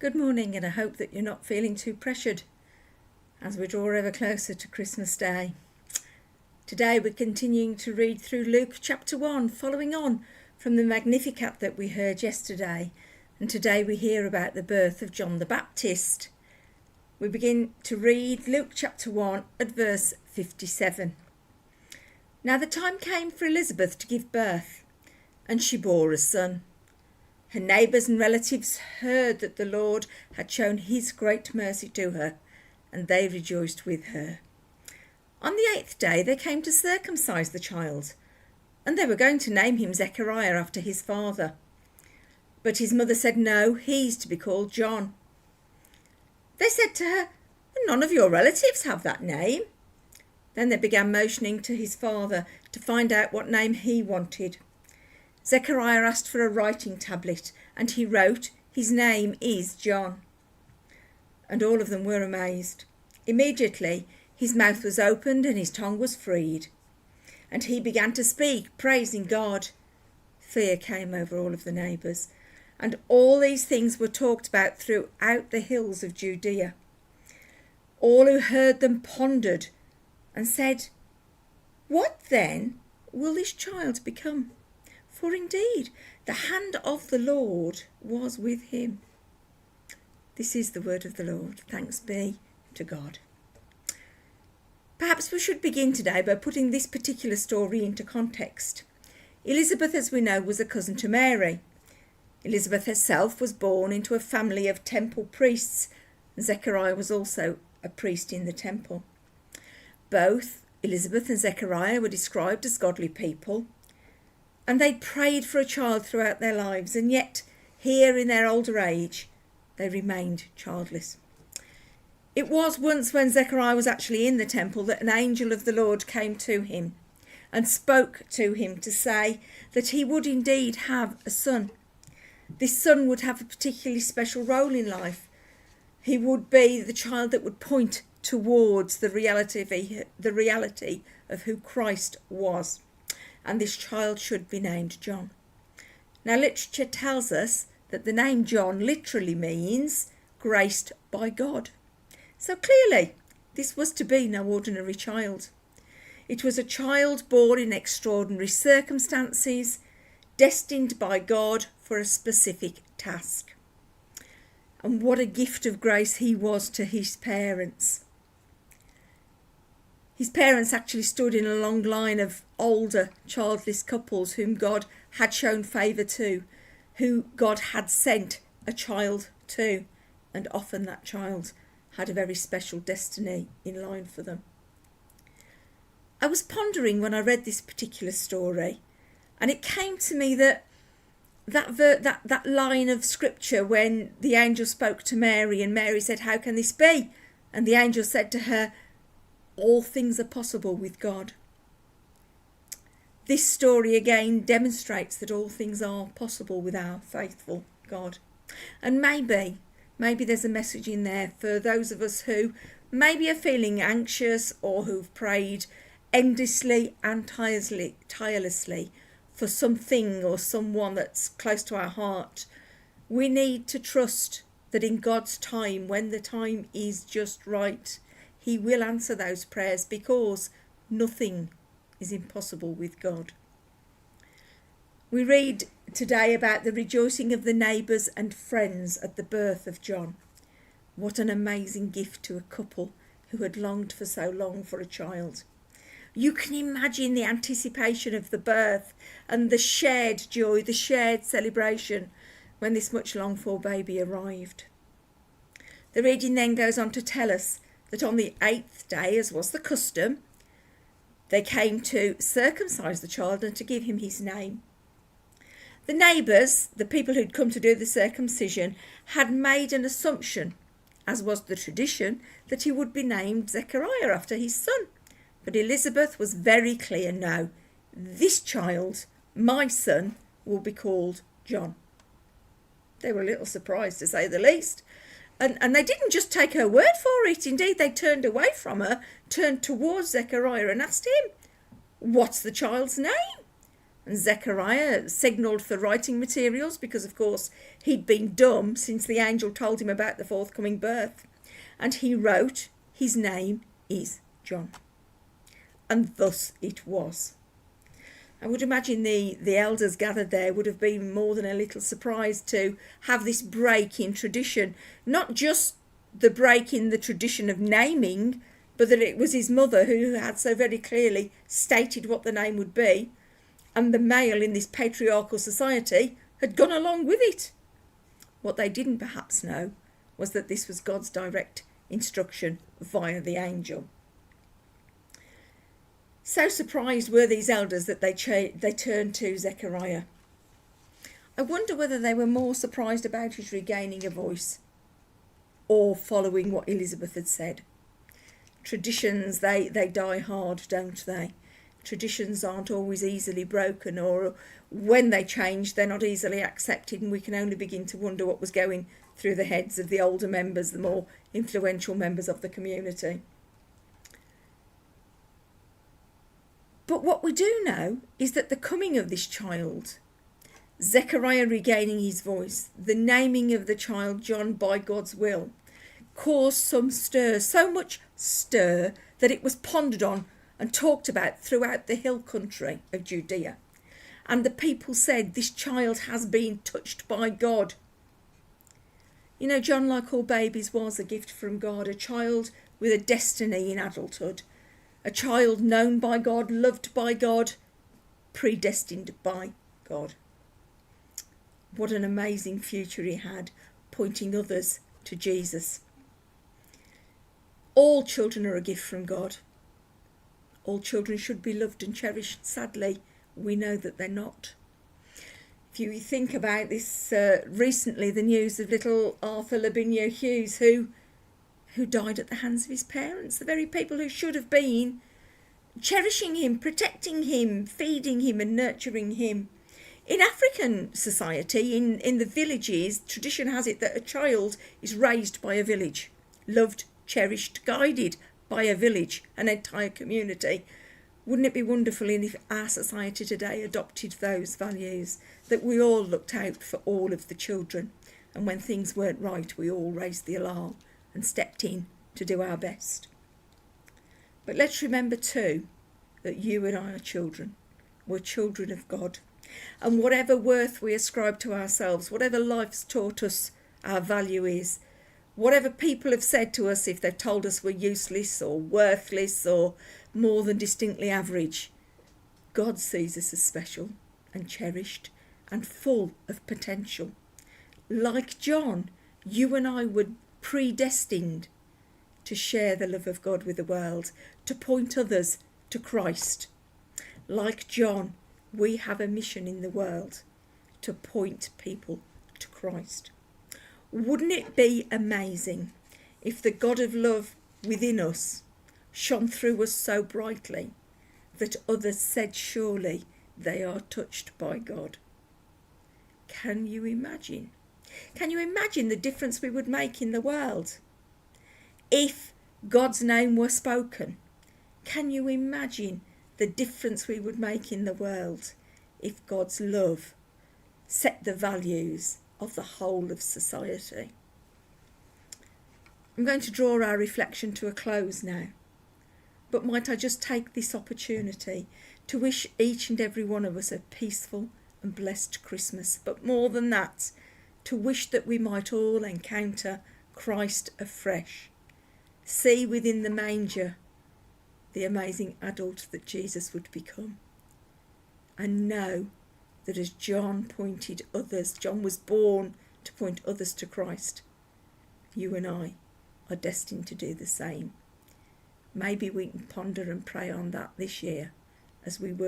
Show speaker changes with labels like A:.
A: Good morning, and I hope that you're not feeling too pressured as we draw ever closer to Christmas Day. Today we're continuing to read through Luke chapter 1, following on from the Magnificat that we heard yesterday, and today we hear about the birth of John the Baptist. We begin to read Luke chapter 1 at verse 57. Now the time came for Elizabeth to give birth, and she bore a son. Her neighbours and relatives heard that the Lord had shown his great mercy to her, and they rejoiced with her. On the 8th day they came to circumcise the child, and they were going to name him Zechariah after his father. But his mother said, "No, he's to be called John." They said to her, "None of your relatives have that name." Then they began motioning to his father to find out what name he wanted. Zechariah asked for a writing tablet, and he wrote, "His name is John." And all of them were amazed. Immediately his mouth was opened and his tongue was freed, and he began to speak, praising God. Fear came over all of the neighbours, and all these things were talked about throughout the hills of Judea. All who heard them pondered and said, "What then will this child become? For indeed, the hand of the Lord was with him." This is the word of the Lord. Thanks be to God. Perhaps we should begin today by putting this particular story into context. Elizabeth, as we know, was a cousin to Mary. Elizabeth herself was born into a family of temple priests, and Zechariah was also a priest in the temple. Both Elizabeth and Zechariah were described as godly people, and they'd prayed for a child throughout their lives, and yet here in their older age they remained childless. It was once when Zechariah was actually in the temple that an angel of the Lord came to him and spoke to him to say that he would indeed have a son. This son would have a particularly special role in life. He would be the child that would point towards the reality of who Christ was. And this child should be named John. Now literature tells us that the name John literally means graced by God. So clearly this was to be no ordinary child. It was a child born in extraordinary circumstances, destined by God for a specific task. And what a gift of grace he was to his parents. His parents actually stood in a long line of older childless couples whom God had shown favour to, who God had sent a child to, and often that child had a very special destiny in line for them. I was pondering when I read this particular story, and it came to me that line of scripture when the angel spoke to Mary, and Mary said, "How can this be?" And the angel said to her, "All things are possible with God." This story again demonstrates that all things are possible with our faithful God. And maybe there's a message in there for those of us who maybe are feeling anxious, or who've prayed endlessly and tirelessly for something or someone that's close to our heart. We need to trust that in God's time, when the time is just right, he will answer those prayers, because nothing is impossible with God. We read today about the rejoicing of the neighbours and friends at the birth of John. What an amazing gift to a couple who had longed for so long for a child. You can imagine the anticipation of the birth and the shared joy, the shared celebration when this much longed for baby arrived. The reading then goes on to tell us that on the 8th day, as was the custom, they came to circumcise the child and to give him his name. The neighbours, the people who'd come to do the circumcision, had made an assumption, as was the tradition, that he would be named Zechariah after his son. But Elizabeth was very clear, no, this child, my son, will be called John. They were a little surprised, to say the least. And they didn't just take her word for it. Indeed, they turned away from her, turned towards Zechariah and asked him, "What's the child's name?" And Zechariah signalled for writing materials because, of course, he'd been dumb since the angel told him about the forthcoming birth. And he wrote, "His name is John." And thus it was. I would imagine the elders gathered there would have been more than a little surprised to have this break in tradition. Not just the break in the tradition of naming, but that it was his mother who had so very clearly stated what the name would be, and the male in this patriarchal society had gone along with it. What they didn't perhaps know was that this was God's direct instruction via the angel. So surprised were these elders that they turned to Zechariah. I wonder whether they were more surprised about his regaining a voice or following what Elizabeth had said. Traditions, they die hard, don't they? Traditions aren't always easily broken, or when they change, they're not easily accepted, and we can only begin to wonder what was going through the heads of the older members, the more influential members of the community. But what we do know is that the coming of this child, Zechariah regaining his voice, the naming of the child John by God's will, caused some stir, so much stir that it was pondered on and talked about throughout the hill country of Judea. And the people said, "This child has been touched by God." You know, John, like all babies, was a gift from God, a child with a destiny in adulthood, a child known by God, loved by God, predestined by God. What an amazing future he had, pointing others to Jesus. All children are a gift from God. All children should be loved and cherished. Sadly, we know that they're not. If you think about this, recently the news of little Arthur Lavinia Hughes, who died at the hands of his parents, the very people who should have been cherishing him, protecting him, feeding him and nurturing him. In African society, in the villages, tradition has it that a child is raised by a village, loved, cherished, guided by a village, an entire community. Wouldn't it be wonderful if our society today adopted those values, that we all looked out for all of the children, and when things weren't right, we all raised the alarm and stepped in to do our best. But let's remember too that you and I are children. We're children of God. And whatever worth we ascribe to ourselves, whatever life's taught us our value is, whatever people have said to us if they've told us we're useless or worthless or more than distinctly average, God sees us as special and cherished and full of potential. Like John, you and I were predestined to share the love of God with the world, to point others to Christ. Like John, we have a mission in the world to point people to Christ. Wouldn't it be amazing if the God of love within us shone through us so brightly that others said, "Surely they are touched by God"? Can you imagine? Can you imagine the difference we would make in the world if God's name were spoken? Can you imagine the difference we would make in the world if God's love set the values of the whole of society? I'm going to draw our reflection to a close now, but might I just take this opportunity to wish each and every one of us a peaceful and blessed Christmas, but more than that, to wish that we might all encounter Christ afresh, see within the manger the amazing adult that Jesus would become, and know that as John pointed others, John was born to point others to Christ, you and I are destined to do the same. Maybe we can ponder and pray on that this year as we work